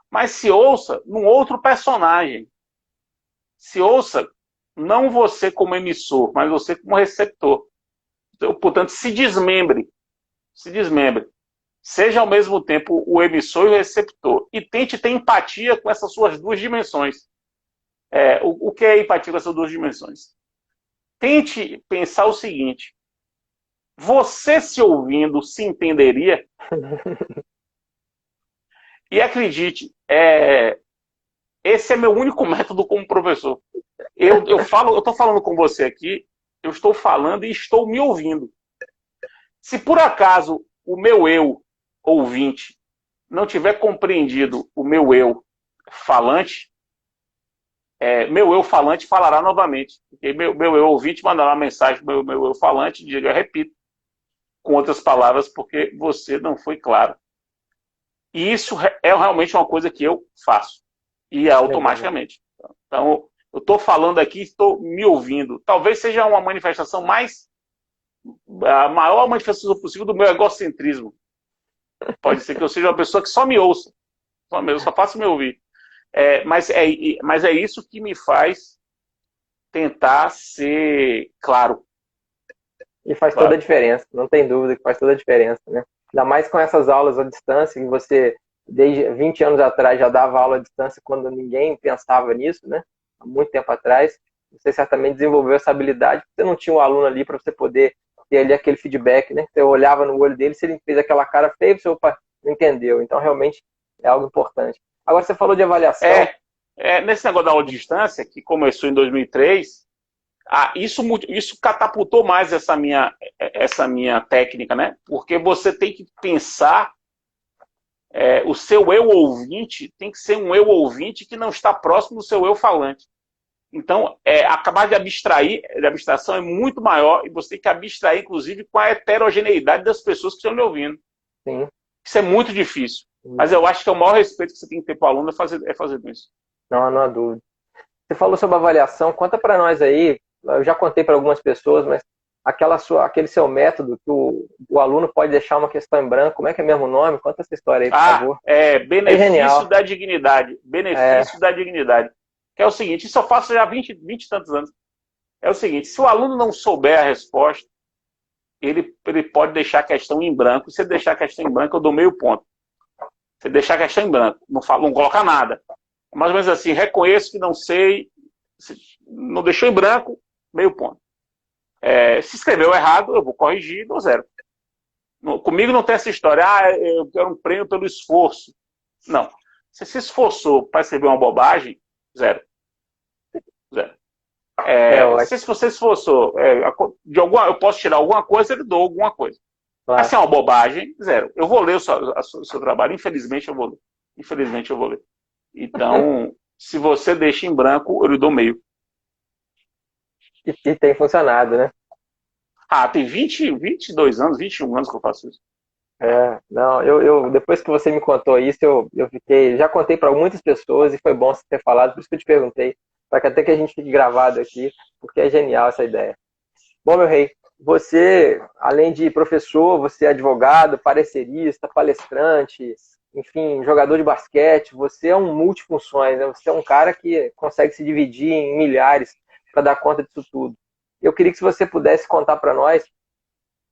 mas se ouça num outro personagem. Se ouça não você como emissor, mas você como receptor. Então, portanto, se desmembre. Seja ao mesmo tempo o emissor e o receptor. E tente ter empatia com essas suas duas dimensões. O que é empatia com essas duas dimensões? Tente pensar o seguinte: você se ouvindo se entenderia? E acredite, esse é meu único método como professor. Eu estou falando com você aqui, eu estou falando e estou me ouvindo. Se por acaso o meu eu ouvinte não tiver compreendido o meu eu falante, meu eu falante falará novamente. Porque meu eu ouvinte mandará uma mensagem para o meu eu falante e diga: eu repito, com outras palavras, porque você não foi claro. E isso é realmente uma coisa que eu faço. E automaticamente. Então, eu estou falando aqui, estou me ouvindo. Talvez seja uma manifestação a maior manifestação possível do meu egocentrismo. Pode ser que eu seja uma pessoa que só me ouça. Eu só faço me ouvir. Mas é isso que me faz tentar ser claro. E faz toda a diferença, não tem dúvida que faz toda a diferença, né? Ainda mais com essas aulas à distância, que você, desde 20 anos atrás, já dava aula à distância quando ninguém pensava nisso, né? Há muito tempo atrás. Você certamente desenvolveu essa habilidade, porque você não tinha um aluno ali para você poder ter ali aquele feedback, né? Você olhava no olho dele, se ele fez aquela cara feia, você não entendeu. Então, realmente, é algo importante. Agora, você falou de avaliação. Nesse negócio da aula de distância, que começou em 2003, isso catapultou mais essa minha técnica, né? Porque você tem que pensar, o seu eu ouvinte tem que ser um eu ouvinte que não está próximo do seu eu falante. Então, acabar de abstrair, a abstração é muito maior e você tem que abstrair, inclusive, com a heterogeneidade das pessoas que estão lhe ouvindo. Sim. Isso é muito difícil. Mas eu acho que é o maior respeito que você tem que ter para o aluno é fazer isso. Não há dúvida. Você falou sobre avaliação, conta para nós aí, eu já contei para algumas pessoas, mas aquele seu método que o aluno pode deixar uma questão em branco, como é que é mesmo o nome? Conta essa história aí, por favor. Benefício da dignidade. Benefício da dignidade. Que é o seguinte, isso eu faço já há 20 e tantos anos. É o seguinte, se o aluno não souber a resposta, ele pode deixar a questão em branco. Se ele deixar a questão em branco, eu dou meio ponto. Se ele deixar a questão em branco, não coloca nada. Mais ou menos assim, reconheço que não sei, não deixou em branco, meio ponto. Se escreveu errado, eu vou corrigir e dou 0. Comigo não tem essa história, eu quero um prêmio pelo esforço. Não. Você se esforçou para escrever uma bobagem, 0. Se você se esforçou, eu posso tirar alguma coisa, eu dou alguma coisa. Claro. Assim, é uma bobagem, 0. Eu vou ler o seu trabalho, infelizmente eu vou ler. Então, se você deixa em branco, eu lhe dou meio. E tem funcionado, né? Tem 22 anos, 21 anos que eu faço isso. Não, eu depois que você me contou isso, eu já contei para muitas pessoas e foi bom você ter falado, por isso que eu te perguntei, para que até que a gente fique gravado aqui, porque é genial essa ideia. Bom, meu rei, você, além de professor, você é advogado, parecerista, palestrante, enfim, jogador de basquete, você é um multifunções, né? Você é um cara que consegue se dividir em milhares para dar conta disso tudo. Eu queria que se você pudesse contar para nós,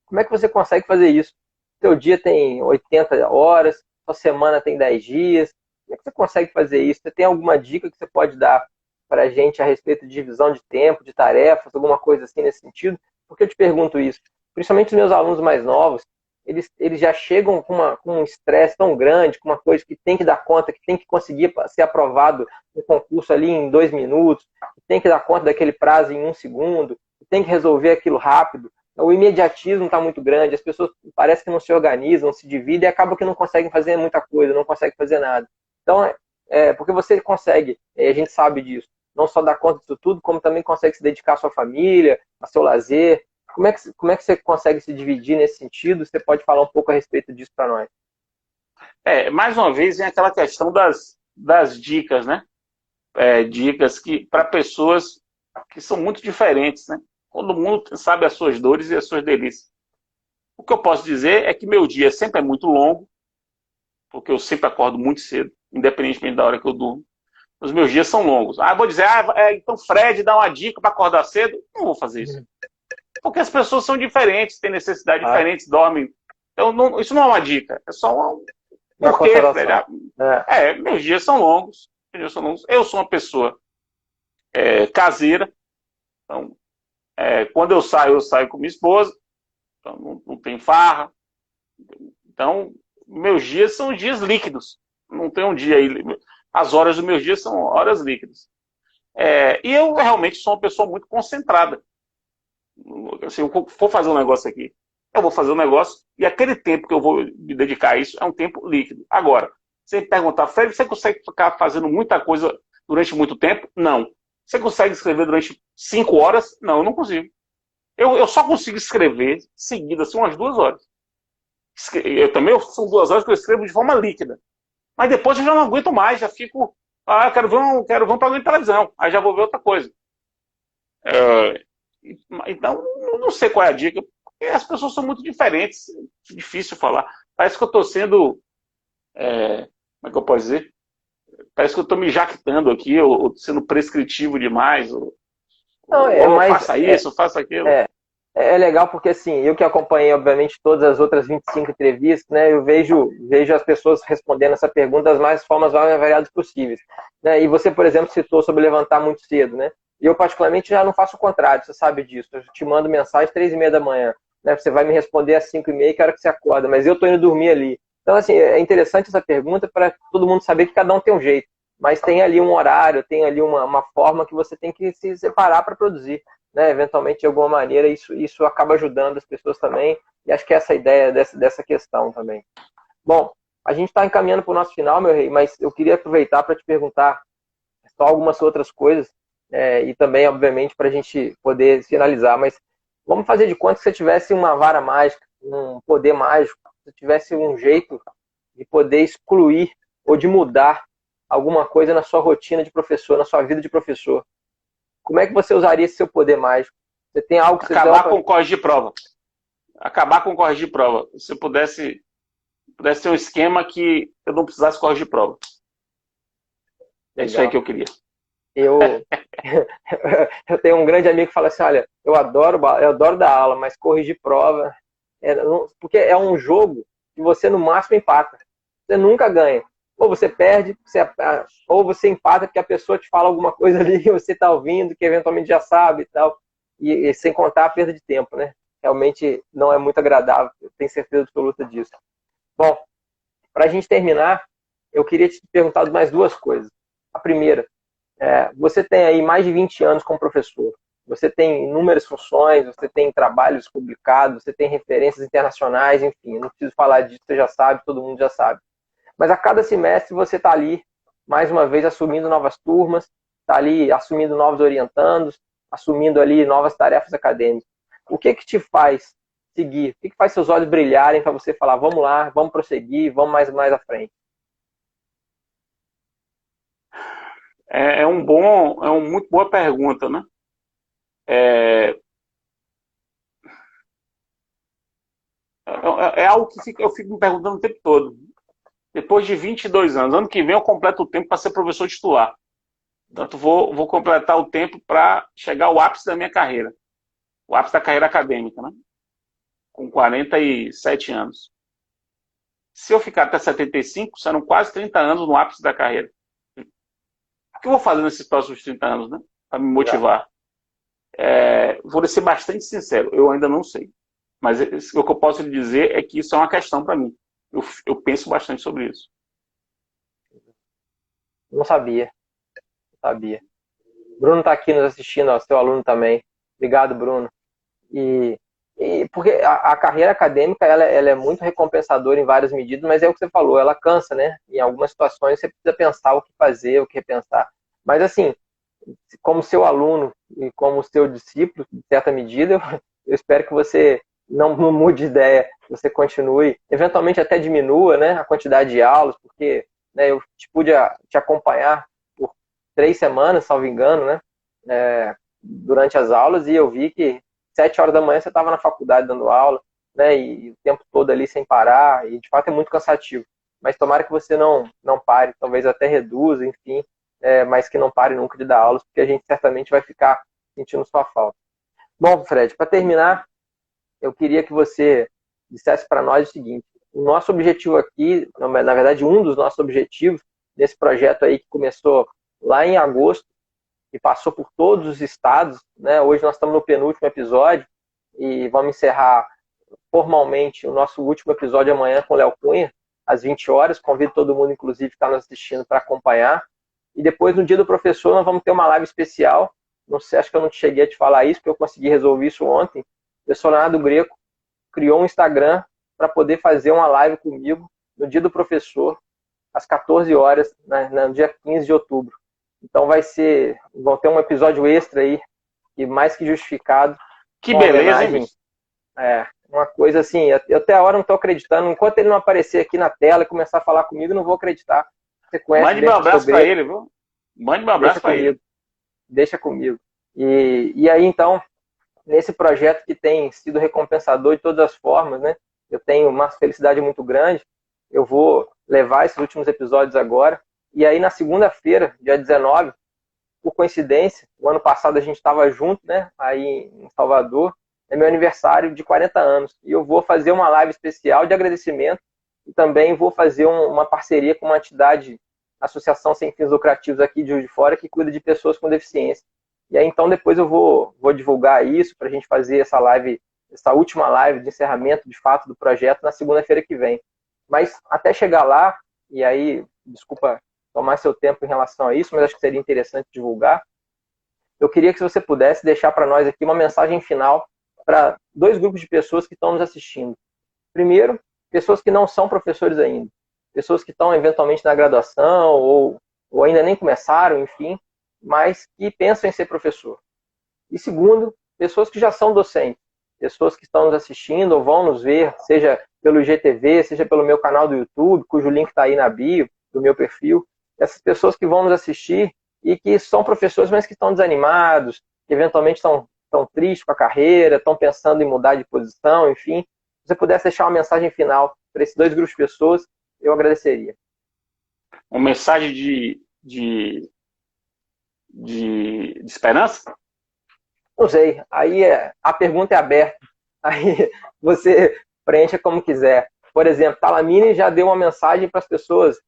como é que você consegue fazer isso? Seu dia tem 80 horas, sua semana tem 10 dias, como é que você consegue fazer isso? Você tem alguma dica que você pode dar para a gente a respeito de divisão de tempo, de tarefas, alguma coisa assim nesse sentido? Por que eu te pergunto isso? Principalmente os meus alunos mais novos, eles já chegam com um estresse tão grande, com uma coisa que tem que dar conta, que tem que conseguir ser aprovado no concurso ali em 2 minutos, que tem que dar conta daquele prazo em 1 segundo, que tem que resolver aquilo rápido. O imediatismo está muito grande, as pessoas parece que não se organizam, se dividem e acabam que não conseguem fazer muita coisa, não conseguem fazer nada. Então, porque você consegue, a gente sabe disso, não só dar conta disso tudo, como também consegue se dedicar à sua família, ao seu lazer. Como é que você consegue se dividir nesse sentido? Você pode falar um pouco a respeito disso para nós? Mais uma vez, vem aquela questão das dicas, né? Dicas para pessoas que são muito diferentes, né? Todo mundo sabe as suas dores e as suas delícias. O que eu posso dizer é que meu dia sempre é muito longo, porque eu sempre acordo muito cedo, independentemente da hora que eu durmo. Os meus dias são longos. Eu vou dizer, então Fred dá uma dica para acordar cedo? Não vou fazer isso. Porque as pessoas são diferentes, têm necessidades diferentes, dormem. Então, isso não é uma dica, é só uma consideração. Meus dias são longos. Eu sou uma pessoa caseira. Então, quando eu saio com minha esposa. Então, não tem farra. Então, meus dias são dias líquidos. Não tem um dia aí. As horas dos meus dias são horas líquidas. E eu realmente sou uma pessoa muito concentrada. Se eu for fazer um negócio aqui, eu vou fazer um negócio e aquele tempo que eu vou me dedicar a isso é um tempo líquido. Agora, você me perguntar, Fred, você consegue ficar fazendo muita coisa durante muito tempo? Não. Você consegue escrever durante 5 horas? Não, eu não consigo. Eu só consigo escrever seguidas, assim, umas 2 horas. São 2 horas que eu escrevo de forma líquida. Mas depois eu já não aguento mais, já fico... quero ver um programa de televisão. Aí já vou ver outra coisa. Então, não sei qual é a dica, porque as pessoas são muito diferentes. É difícil falar. Parece que eu estou sendo... como é que eu posso dizer? Parece que eu estou me jactando aqui, ou sendo prescritivo demais. Faça isso, faça aquilo. É legal porque, assim, eu que acompanhei, obviamente, todas as outras 25 entrevistas, né, eu vejo as pessoas respondendo essa pergunta das formas mais variadas possíveis. Né? E você, por exemplo, citou sobre levantar muito cedo, né? E eu, particularmente, já não faço o contrário, você sabe disso. Eu te mando mensagem às 3h30 da manhã. Né? Você vai me responder às 5h30, que é a hora que você acorda, mas eu estou indo dormir ali. Então, assim, é interessante essa pergunta para todo mundo saber que cada um tem um jeito. Mas tem ali um horário, tem ali uma forma que você tem que se separar para produzir. Né? Eventualmente, de alguma maneira, isso acaba ajudando as pessoas também. E acho que essa é a ideia dessa questão também. Bom, a gente está encaminhando para o nosso final, meu rei, mas eu queria aproveitar para te perguntar só algumas outras coisas. e também, obviamente, para a gente poder finalizar. Mas vamos fazer de conta que você tivesse uma vara mágica, um poder mágico, se tivesse um jeito de poder excluir ou de mudar alguma coisa na sua rotina de professor, na sua vida de professor. Como é que você usaria esse seu poder mágico? Você tem algo que você Acabar com corrigir prova. Acabar com corrigir prova. Se eu pudesse ter um esquema que eu não precisasse corrigir prova. É isso aí que eu queria. Eu, eu tenho um grande amigo que fala assim, olha, eu adoro dar aula, mas corrigir prova, porque é um jogo que você no máximo empata. Você nunca ganha. Ou você perde, ou você empata porque a pessoa te fala alguma coisa ali que você está ouvindo, que eventualmente já sabe e tal. E sem contar a perda de tempo, né? Realmente não é muito agradável, eu tenho certeza absoluta disso. Bom, para a gente terminar, eu queria te perguntar mais duas coisas. A primeira, você tem aí mais de 20 anos como professor. Você tem inúmeras funções, você tem trabalhos publicados, você tem referências internacionais, enfim, não preciso falar disso, você já sabe, todo mundo já sabe. Mas a cada semestre você está ali, mais uma vez, assumindo novas turmas, está ali assumindo novos orientandos, assumindo ali novas tarefas acadêmicas. O que te faz seguir? O que faz seus olhos brilharem para você falar, vamos lá, vamos prosseguir, vamos mais à frente? É uma muito boa pergunta, né? É algo que eu fico me perguntando o tempo todo. Depois de 22 anos, ano que vem eu completo o tempo para ser professor titular. Portanto, vou completar o tempo para chegar ao ápice da minha carreira. O ápice da carreira acadêmica, né? Com 47 anos. Se eu ficar até 75, serão quase 30 anos no ápice da carreira. O que eu vou fazer nesses próximos 30 anos, né? Para me motivar? Vou ser bastante sincero, eu ainda não sei. Mas o que eu posso lhe dizer é que isso é uma questão para mim. Eu penso bastante sobre isso. Não sabia. Bruno está aqui nos assistindo, ó, seu aluno também. Obrigado, Bruno. Porque a carreira acadêmica ela é muito recompensadora em várias medidas, mas é o que você falou, ela cansa, né? Em algumas situações você precisa pensar o que fazer, o que repensar. Mas assim, como seu aluno e como seu discípulo, de certa medida, eu espero que você não mude de ideia, que você continue, eventualmente até diminua, né, a quantidade de aulas, porque, né, eu pude te acompanhar por 3 semanas, salvo engano, né, durante as aulas, e eu vi que 7 horas da manhã você estava na faculdade dando aula, né, e o tempo todo ali sem parar, e de fato é muito cansativo. Mas tomara que você não pare, talvez até reduza, enfim, mas que não pare nunca de dar aulas, porque a gente certamente vai ficar sentindo sua falta. Bom, Fred, para terminar, eu queria que você dissesse para nós o seguinte: o nosso objetivo aqui, na verdade, um dos nossos objetivos nesse projeto aí que começou lá em agosto e passou por todos os estados, né? Hoje nós estamos no penúltimo episódio e vamos encerrar formalmente o nosso último episódio amanhã com o Léo Cunha, às 20 horas. Convido todo mundo, inclusive, que está nos assistindo para acompanhar. E depois, no dia do professor, nós vamos ter uma live especial. Não sei, acho que eu não cheguei a te falar isso, porque eu consegui resolver isso ontem. O professor Leonardo Greco criou um Instagram para poder fazer uma live comigo no dia do professor, às 14 horas, né, no dia 15 de outubro. Então vão ter um episódio extra aí, e mais que justificado. Que beleza, hein? Uma coisa assim, eu até a hora não estou acreditando. Enquanto ele não aparecer aqui na tela e começar a falar comigo, eu não vou acreditar. Você conhece? Mande meu abraço para ele, viu? Mande meu abraço para ele. Deixa comigo. E aí, então, nesse projeto que tem sido recompensador de todas as formas, né? Eu tenho uma felicidade muito grande. Eu vou levar esses últimos episódios agora. E aí, na segunda-feira, dia 19, por coincidência, o ano passado a gente estava junto, né? Aí em Salvador. É meu aniversário de 40 anos. E eu vou fazer uma live especial de agradecimento e também vou fazer uma parceria com uma entidade, associação sem fins lucrativos aqui de Juiz de Fora, que cuida de pessoas com deficiência. E aí, então, depois eu vou divulgar isso para a gente fazer essa live, essa última live de encerramento, de fato, do projeto na segunda-feira que vem. Mas até chegar lá, e aí, desculpa tomar seu tempo em relação a isso, mas acho que seria interessante divulgar, eu queria que você pudesse deixar para nós aqui uma mensagem final para 2 grupos de pessoas que estão nos assistindo. Primeiro, pessoas que não são professores ainda, pessoas que estão eventualmente na graduação ou ainda nem começaram, enfim, mas que pensam em ser professor. E segundo, pessoas que já são docentes, pessoas que estão nos assistindo ou vão nos ver, seja pelo IGTV, seja pelo meu canal do YouTube, cujo link está aí na bio do meu perfil. Essas pessoas que vão nos assistir e que são professores, mas que estão desanimados, que eventualmente estão tristes com a carreira, estão pensando em mudar de posição, enfim. Se você pudesse deixar uma mensagem final para esses dois grupos de pessoas, eu agradeceria. Uma mensagem de esperança? Não sei. Aí a pergunta é aberta. Aí você preencha como quiser. Por exemplo, Talamine já deu uma mensagem para as pessoas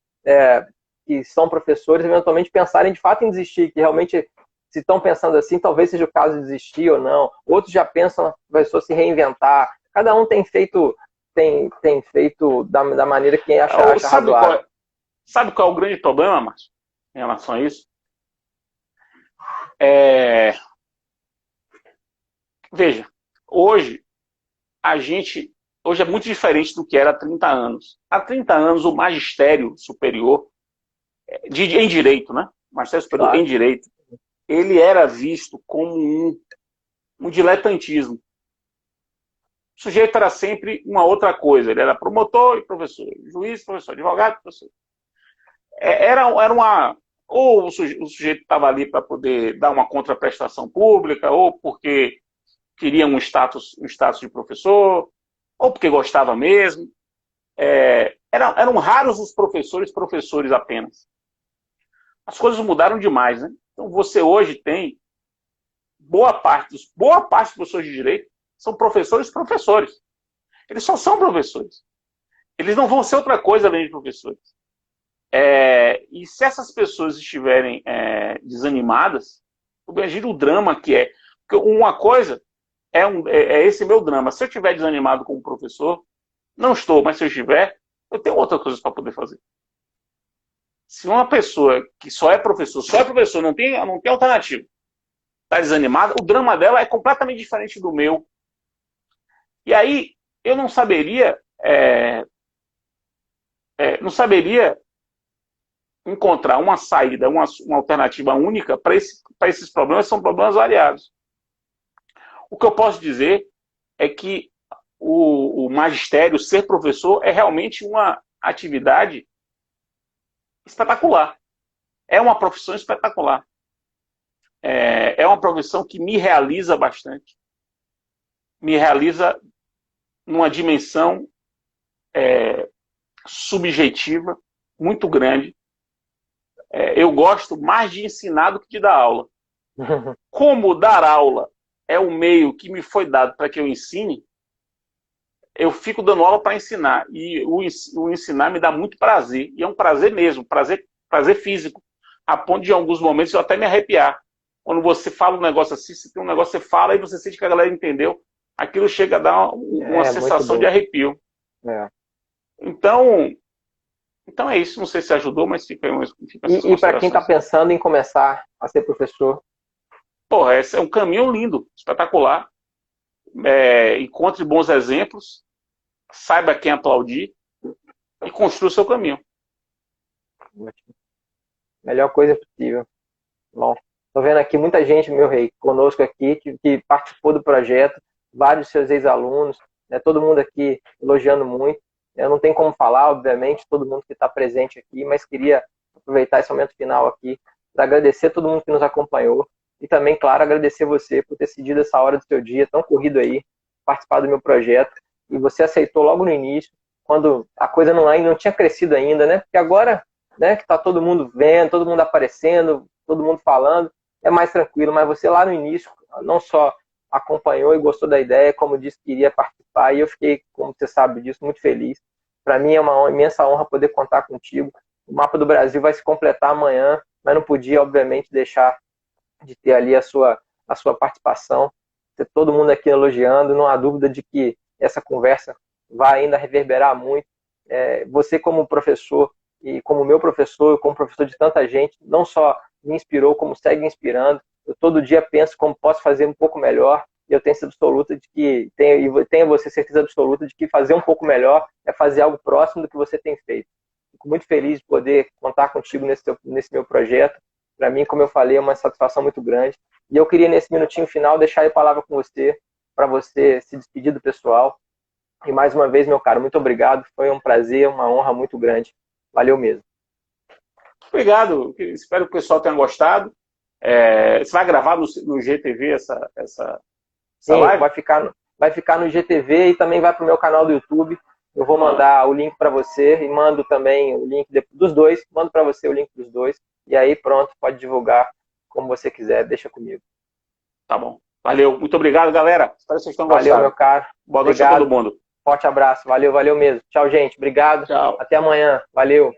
que são professores, eventualmente pensarem de fato em desistir, que realmente, se estão pensando assim, talvez seja o caso de desistir ou não. Outros já pensam a pessoa se reinventar. Cada um tem feito da maneira que acha razoável. Sabe qual é o grande problema, Márcio, em relação a isso? Veja, hoje é muito diferente do que era há 30 anos. Há 30 anos, o magistério superior, em direito, né? O magistério superior claro. Em direito, ele era visto como um diletantismo. O sujeito era sempre uma outra coisa. Ele era promotor e professor, juiz, professor, advogado, professor. Ou o sujeito estava ali para poder dar uma contraprestação pública, ou porque queria um status de professor, ou porque gostava mesmo. Eram raros os professores apenas. As coisas mudaram demais, né? Então você hoje tem boa parte dos professores de direito são professores. Eles só são professores. Eles não vão ser outra coisa além de professores. E se essas pessoas estiverem desanimadas, imagina o drama que é. Porque uma coisa é esse meu drama. Se eu estiver desanimado como professor, não estou, mas se eu estiver, eu tenho outras coisas para poder fazer. Se uma pessoa que só é professor, não tem alternativa, está desanimada, o drama dela é completamente diferente do meu. E aí eu não saberia encontrar uma saída, uma alternativa única para esses problemas, são problemas variados. O que eu posso dizer é que o magistério, ser professor, é realmente uma atividade espetacular. É uma profissão espetacular. É uma profissão que me realiza bastante. Me realiza numa dimensão subjetiva muito grande. Eu gosto mais de ensinar do que de dar aula. Como dar aula é o meio que me foi dado para que eu ensine, eu fico dando aula para ensinar. E o ensinar me dá muito prazer. E é um prazer mesmo, prazer físico. A ponto de, em alguns momentos, eu até me arrepiar. Quando você fala um negócio assim, se tem um negócio, você fala e você sente que a galera entendeu. Aquilo chega a dar uma sensação de arrepio. Então é isso. Não sei se ajudou, mas fica aí. E para quem está pensando em começar a ser professor? Porra, esse é um caminho lindo, espetacular. Encontre bons exemplos, saiba quem aplaudir e construa o seu caminho. Melhor coisa possível. Bom, estou vendo aqui muita gente, meu rei, conosco aqui, que participou do projeto, vários seus ex-alunos, né, todo mundo aqui elogiando muito. Eu não tenho como falar, obviamente, todo mundo que está presente aqui, mas queria aproveitar esse momento final aqui para agradecer a todo mundo que nos acompanhou e também, claro, agradecer você por ter cedido essa hora do seu dia tão corrido aí, participar do meu projeto. E você aceitou logo no início, quando a coisa não tinha crescido ainda, né? Porque agora, né, que está todo mundo vendo, todo mundo aparecendo, todo mundo falando, é mais tranquilo. Mas você lá no início não só acompanhou e gostou da ideia, como disse que iria participar, e eu fiquei, como você sabe disso, muito feliz. Para mim é uma imensa honra poder contar contigo. O Mapa do Brasil vai se completar amanhã, mas não podia, obviamente, deixar de ter ali a sua participação, ter todo mundo aqui elogiando, não há dúvida de que essa conversa vai ainda reverberar muito. Você como professor, e como meu professor, como professor de tanta gente, não só me inspirou, como segue inspirando. Eu todo dia penso como posso fazer um pouco melhor, e eu tenho certeza absoluta de que, tenho você certeza absoluta de que fazer um pouco melhor é fazer algo próximo do que você tem feito. Fico muito feliz de poder contar contigo nesse meu projeto. Para mim, como eu falei, é uma satisfação muito grande. E eu queria, nesse minutinho final, deixar a palavra com você, para você se despedir do pessoal. E mais uma vez, meu caro, muito obrigado. Foi um prazer, uma honra muito grande. Valeu mesmo. Obrigado. Espero que o pessoal tenha gostado. Você vai gravar no GTV essa Sim, live? vai ficar no GTV e também vai para o meu canal do YouTube. Eu vou mandar o link para você e mando também o link dos dois. Mando para você o link dos dois. E aí, pronto, pode divulgar como você quiser. Deixa comigo. Tá bom. Valeu. Muito obrigado, galera. Espero que vocês tenham gostado. Valeu, meu caro. Boa noite a todo mundo. Forte abraço. Valeu mesmo. Tchau, gente. Obrigado. Tchau. Até amanhã. Valeu.